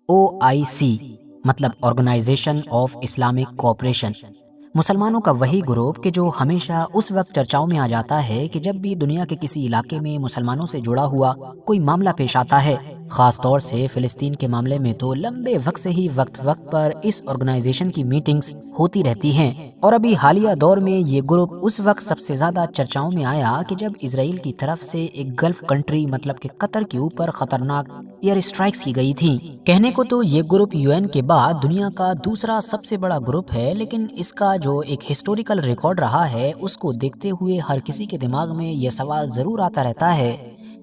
OIC मतलब organisation of Islamic cooperation, मुसलमानों का वही ग्रुप कि जो हमेशा उस वक्त चर्चाओं में आ जाता है कि जब भी दुनिया के किसी इलाके में मुसलमानों से जुड़ा हुआ कोई मामला पेश आता है। खास तौर से फिलिस्तीन के मामले में तो लंबे वक्त से ही वक्त वक्त पर इस ऑर्गेनाइजेशन की मीटिंग्स होती रहती हैं। और अभी हालिया दौर में ये ग्रुप उस वक्त सबसे ज्यादा चर्चाओं में आया कि जब इसराइल की तरफ से एक गल्फ कंट्री मतलब कि कतर के ऊपर खतरनाक एयर स्ट्राइक्स की गई थी। कहने को तो ये ग्रुप यूएन के बाद दुनिया का दूसरा सबसे बड़ा ग्रुप है, लेकिन इसका जो एक हिस्टोरिकल रिकॉर्ड रहा है उसको देखते हुए हर किसी के दिमाग में ये सवाल जरूर आता रहता है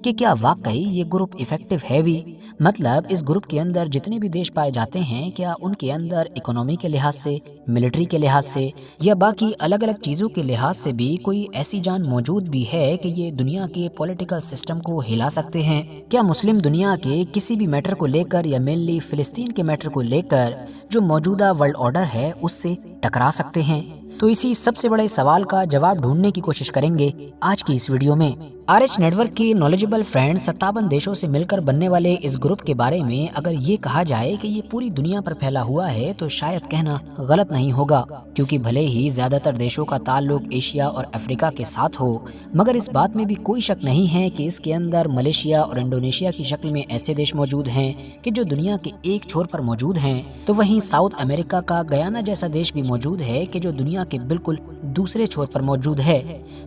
कि क्या वाकई ये ग्रुप इफेक्टिव है भी। मतलब इस ग्रुप के अंदर जितने भी देश पाए जाते हैं, क्या उनके अंदर इकोनॉमी के लिहाज से, मिलिट्री के लिहाज से या बाकी अलग अलग चीज़ों के लिहाज से भी कोई ऐसी जान मौजूद भी है कि ये दुनिया के पॉलिटिकल सिस्टम को हिला सकते हैं? क्या मुस्लिम दुनिया के किसी भी मैटर को लेकर या मेनली फिलिस्तीन के मैटर को लेकर जो मौजूदा वर्ल्ड ऑर्डर है उससे टकरा सकते हैं? तो इसी सबसे बड़े सवाल का जवाब ढूंढने की कोशिश करेंगे आज की इस वीडियो में। RH नेटवर्क के नॉलेजेबल फ्रेंड 57 देशों से मिलकर बनने वाले इस ग्रुप के बारे में अगर ये कहा जाए कि ये पूरी दुनिया पर फैला हुआ है तो शायद कहना गलत नहीं होगा, क्योंकि भले ही ज्यादातर देशों का ताल्लुक एशिया और अफ्रीका के साथ हो, मगर इस बात में भी कोई शक नहीं है कि इसके अंदर मलेशिया और इंडोनेशिया की शक्ल में ऐसे देश मौजूद हैं कि जो दुनिया के एक छोर पर मौजूद हैं, तो वहीं साउथ अमेरिका का गयाना जैसा देश भी मौजूद है कि जो दुनिया के बिल्कुल दूसरे छोर पर मौजूद है,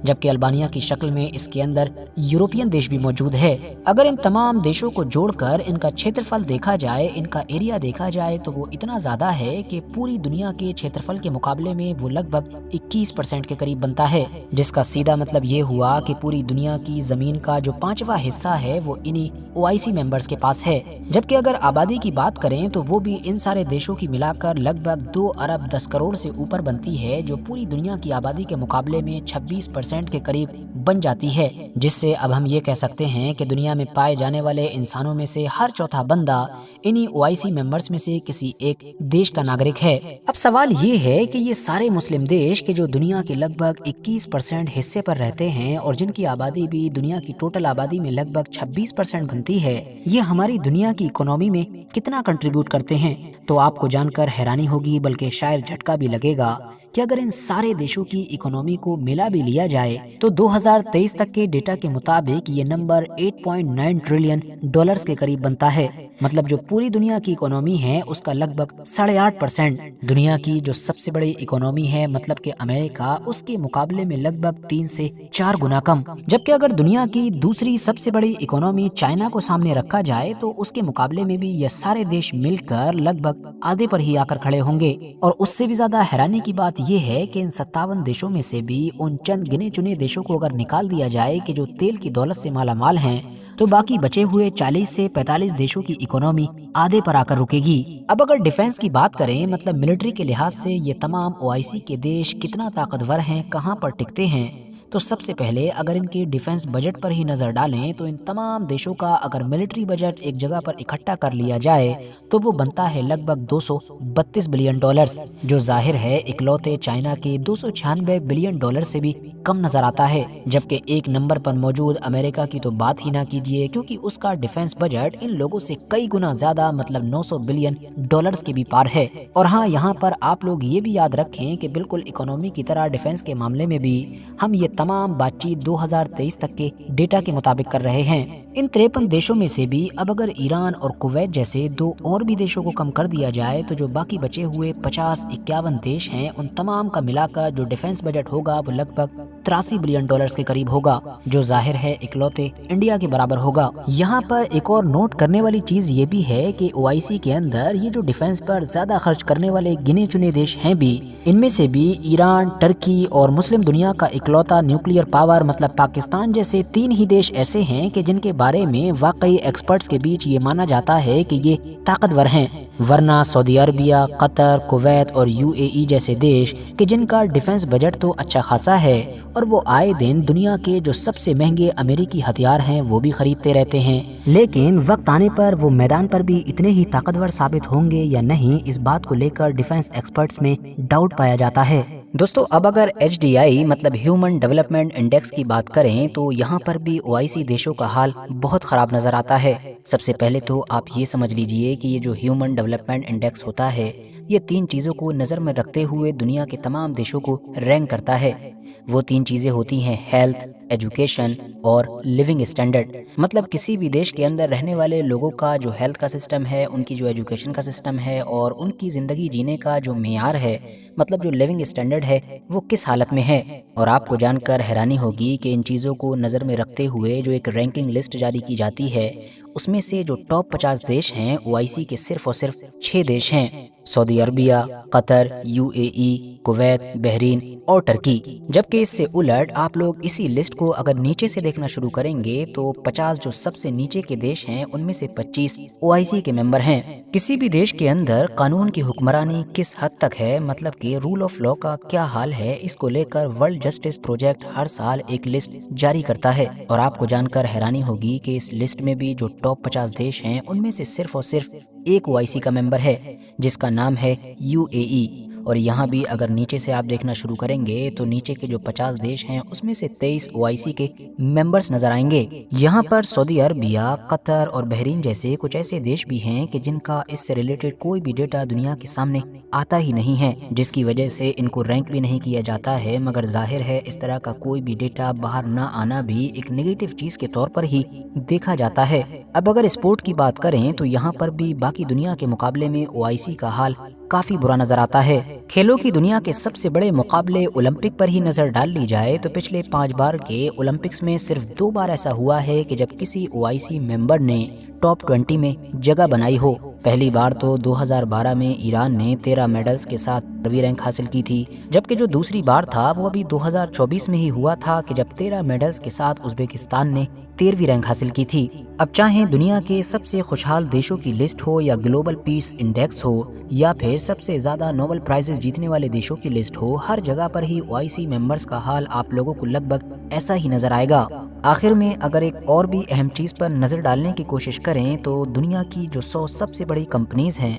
जबकि अल्बानिया की शक्ल में इसके अंदर यूरोपियन देश भी मौजूद है। अगर इन तमाम देशों को जोड़कर इनका क्षेत्रफल देखा जाए, इनका एरिया देखा जाए, तो वो इतना ज्यादा है कि पूरी दुनिया के क्षेत्रफल के मुकाबले में वो लगभग 21% के करीब बनता है, जिसका सीधा मतलब ये हुआ कि पूरी दुनिया की जमीन का जो 5वां हिस्सा है वो इन्हीं OIC मेंबर्स के पास है। जबकि अगर आबादी की बात करें तो वो भी इन सारे देशों की मिलाकर लगभग 2 अरब 10 करोड़ से ऊपर बनती है, जो पूरी दुनिया की आबादी के मुकाबले में 26% के करीब बन जाती है। जिससे अब हम ये कह सकते हैं कि दुनिया में पाए जाने वाले इंसानों में से हर चौथा बंदा इन्हीं OIC मेंबर्स में से किसी एक देश का नागरिक है। अब सवाल ये है कि ये सारे मुस्लिम देश के जो दुनिया के लगभग 21% हिस्से पर रहते हैं और जिनकी आबादी भी दुनिया की टोटल आबादी में लगभग 26% बनती है, ये हमारी दुनिया की इकोनॉमी में कितना कंट्रीब्यूट करते हैं? तो आपको जानकर हैरानी होगी, बल्कि शायद झटका भी लगेगा कि अगर इन सारे देशों की इकोनॉमी को मिला भी लिया जाए तो 2023 तक के डेटा के मुताबिक ये नंबर 8.9 ट्रिलियन डॉलर्स के करीब बनता है। मतलब जो पूरी दुनिया की इकोनॉमी है उसका लगभग 8.5%। दुनिया की जो सबसे बड़ी इकोनॉमी है मतलब कि अमेरिका, उसके मुकाबले में लगभग 3 से 4 गुना कम। जबकि अगर दुनिया की दूसरी सबसे बड़ी इकोनॉमी चाइना को सामने रखा जाए तो उसके मुकाबले में भी ये सारे देश मिलकर लगभग आधे पर ही आकर खड़े होंगे। और उससे भी ज्यादा हैरानी की बात ये है कि इन 57 देशों में से भी उन चंद गिने चुने देशों को अगर निकाल दिया जाए कि जो तेल की दौलत से माला माल हैं, तो बाकी बचे हुए 40 से 45 देशों की इकोनॉमी आधे पर आकर रुकेगी। अब अगर डिफेंस की बात करें, मतलब मिलिट्री के लिहाज से ये तमाम OIC के देश कितना ताकतवर हैं, कहां पर टिकते हैं, तो सबसे पहले अगर इनके डिफेंस बजट पर ही नजर डालें तो इन तमाम देशों का अगर मिलिट्री बजट एक जगह पर इकट्ठा कर लिया जाए तो वो बनता है लगभग 232 बिलियन डॉलर्स, जो जाहिर है इकलौते चाइना के 296 बिलियन डॉलर से भी कम नजर आता है। जबकि एक नंबर पर मौजूद अमेरिका की तो बात ही ना कीजिए, क्योंकि उसका डिफेंस बजट इन लोगों से कई गुना ज्यादा मतलब 900 बिलियन डॉलर्स के भी पार है। और हाँ, यहाँ पर आप लोग ये भी याद रखें कि बिल्कुल इकोनॉमी की तरह डिफेंस के मामले में भी हम ये तमाम बातचीत 2023 तक के डेटा के मुताबिक कर रहे हैं। इन 53 देशों में से भी अब अगर ईरान और कुवैत जैसे 2 और भी देशों को कम कर दिया जाए तो जो बाकी बचे हुए 50-51 देश हैं, उन तमाम का मिलाकर जो डिफेंस बजट होगा वो लगभग 83 बिलियन डॉलर्स के करीब होगा, जो जाहिर है इकलौते इंडिया के बराबर होगा। यहाँ पर एक और नोट करने वाली चीज ये भी है कि OIC के अंदर ये जो डिफेंस पर ज्यादा खर्च करने वाले गिने चुने देश हैं भी, इनमें से भी ईरान, टर्की और मुस्लिम दुनिया का इकलौता न्यूक्लियर पावर मतलब पाकिस्तान जैसे 3 ही देश ऐसे हैं कि जिनके बारे में वाकई एक्सपर्ट्स के बीच ये माना जाता है कि ये ताकतवर हैं। वरना सऊदी अरबिया, कतर, कुवैत और UAE जैसे देश कि जिनका डिफेंस बजट तो अच्छा खासा है और वो आए दिन दुनिया के जो सबसे महंगे अमेरिकी हथियार हैं वो भी खरीदते रहते हैं, लेकिन वक्त आने पर वो मैदान पर भी इतने ही ताकतवर साबित होंगे या नहीं, इस बात को लेकर डिफेंस एक्सपर्ट्स में डाउट पाया जाता है। दोस्तों अब अगर HDI मतलब ह्यूमन डेवलपमेंट इंडेक्स की बात करें तो यहाँ पर भी OIC देशों का हाल बहुत ख़राब नज़र आता है। सबसे पहले तो आप ये समझ लीजिए कि ये जो ह्यूमन डेवलपमेंट इंडेक्स होता है ये 3 चीज़ों को नज़र में रखते हुए दुनिया के तमाम देशों को रैंक करता है। वो 3 चीज़ें होती हैं हेल्थ, एजुकेशन और लिविंग स्टैंडर्ड। मतलब किसी भी देश के अंदर रहने वाले लोगों का जो हेल्थ का सिस्टम है, उनकी जो एजुकेशन का सिस्टम है और उनकी ज़िंदगी जीने का जो मेयार है, मतलब जो लिविंग स्टैंडर्ड है, वो किस हालत में है। और आपको जानकर हैरानी होगी कि इन चीज़ों को नज़र में रखते हुए जो एक रैंकिंग लिस्ट जारी की जाती है उसमें से जो टॉप 50 देश हैं OIC के सिर्फ और सिर्फ 6 देश हैं, Saudi Arabia, Qatar, UAE, Kuwait, Bahrain और टर्की। जबकि इससे उलट आप लोग इसी लिस्ट को अगर नीचे से देखना शुरू करेंगे तो 50 जो सबसे नीचे के देश हैं उनमें से 25 OIC के मेंबर हैं। किसी भी देश के अंदर कानून की हुक्मरानी किस हद तक है, मतलब कि रूल ऑफ लॉ का क्या हाल है, इसको लेकर वर्ल्ड जस्टिस प्रोजेक्ट हर साल एक लिस्ट जारी करता है। और आपको जानकर हैरानी होगी कि इस लिस्ट में भी जो टॉप 50 देश हैं उनमें से सिर्फ और सिर्फ एक OIC का मेंबर है जिसका नाम है UAE। और यहाँ भी अगर नीचे से आप देखना शुरू करेंगे तो नीचे के जो 50 देश हैं उसमें से 23 OIC के मेंबर्स नजर आएंगे। यहाँ पर सऊदी अरबिया, कतर और बहरीन जैसे कुछ ऐसे देश भी हैं कि जिनका इससे रिलेटेड कोई भी डेटा दुनिया के सामने आता ही नहीं है, जिसकी वजह से इनको रैंक भी नहीं किया जाता है। मगर जाहिर है इस तरह का कोई भी डेटा बाहर न आना भी एक नेगेटिव चीज के तौर पर ही देखा जाता है। अब अगर स्पोर्ट की बात करें तो यहाँ पर भी बाकी दुनिया के मुकाबले में OIC का हाल काफी बुरा नजर आता है। खेलों की दुनिया के सबसे बड़े मुकाबले ओलंपिक पर ही नजर डाल ली जाए तो पिछले 5 बार के ओलंपिक्स में सिर्फ 2 बार ऐसा हुआ है कि जब किसी OIC मेंबर ने टॉप 20 में जगह बनाई हो। पहली बार तो 2012 में ईरान ने 13 मेडल्स के साथ 12वीं रैंक हासिल की थी, जबकि जो दूसरी बार था वो अभी 2024 में ही हुआ था कि जब 13 मेडल्स के साथ उज्बेकिस्तान ने 13वीं रैंक हासिल की थी। अब चाहे दुनिया के सबसे खुशहाल देशों की लिस्ट हो या ग्लोबल पीस इंडेक्स हो या फिर सबसे ज्यादा नोबेल प्राइजेस जीतने वाले देशों की लिस्ट हो, हर जगह पर ही OIC मेंबर्स का हाल आप लोगों को लगभग ऐसा ही नजर आएगा। आखिर में अगर एक और भी अहम चीज पर नजर डालने की कोशिश करें तो दुनिया की जो 100 सबसे बड़ी कंपनीज हैं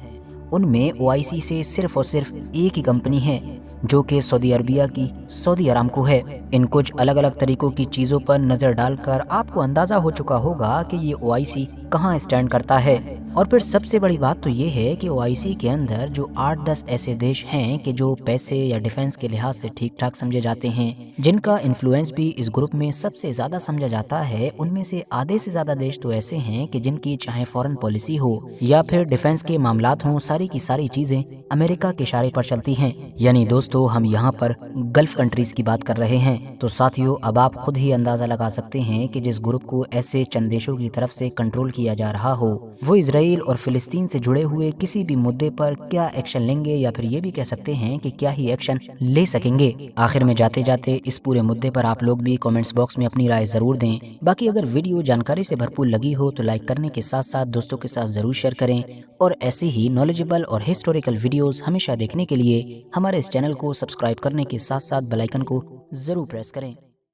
उनमें OIC से सिर्फ और सिर्फ एक ही कंपनी है जो कि सऊदी अरबिया की सऊदी अरामको है। इन कुछ अलग अलग तरीकों की चीज़ों पर नज़र डालकर आपको अंदाज़ा हो चुका होगा कि ये OIC कहाँ स्टैंड करता है। और फिर सबसे बड़ी बात तो ये है कि OIC के अंदर जो 8-10 ऐसे देश हैं कि जो पैसे या डिफेंस के लिहाज से ठीक ठाक समझे जाते हैं, जिनका इन्फ्लुएंस भी इस ग्रुप में सबसे ज़्यादा समझा जाता है, उनमें से आधे से ज़्यादा देश तो ऐसे हैं कि जिनकी चाहे फॉरेन पॉलिसी हो या फिर डिफेंस के मामलात हों, सारी की सारी चीज़ें अमेरिका के इशारे पर चलती हैं। यानी दोस्तों हम यहाँ पर गल्फ कंट्रीज की बात कर रहे हैं। तो साथियों अब आप खुद ही अंदाज़ा लगा सकते हैं कि जिस ग्रुप को ऐसे चंद देशों की तरफ से कंट्रोल किया जा रहा हो वो इजराइल और फिलिस्तीन से जुड़े हुए किसी भी मुद्दे पर क्या एक्शन लेंगे, या फिर ये भी कह सकते हैं कि क्या ही एक्शन ले सकेंगे। आखिर में जाते जाते इस पूरे मुद्दे पर आप लोग भी कमेंट्स बॉक्स में अपनी राय जरूर दें। बाकी अगर वीडियो जानकारी से भरपूर लगी हो तो लाइक करने के साथ साथ दोस्तों के साथ जरूर शेयर करें और ऐसे ही नॉलेजेबल और हिस्टोरिकल वीडियोस हमेशा देखने के लिए हमारे इस चैनल को सब्सक्राइब करने के साथ साथ बेल आइकन को जरूर प्रेस करें।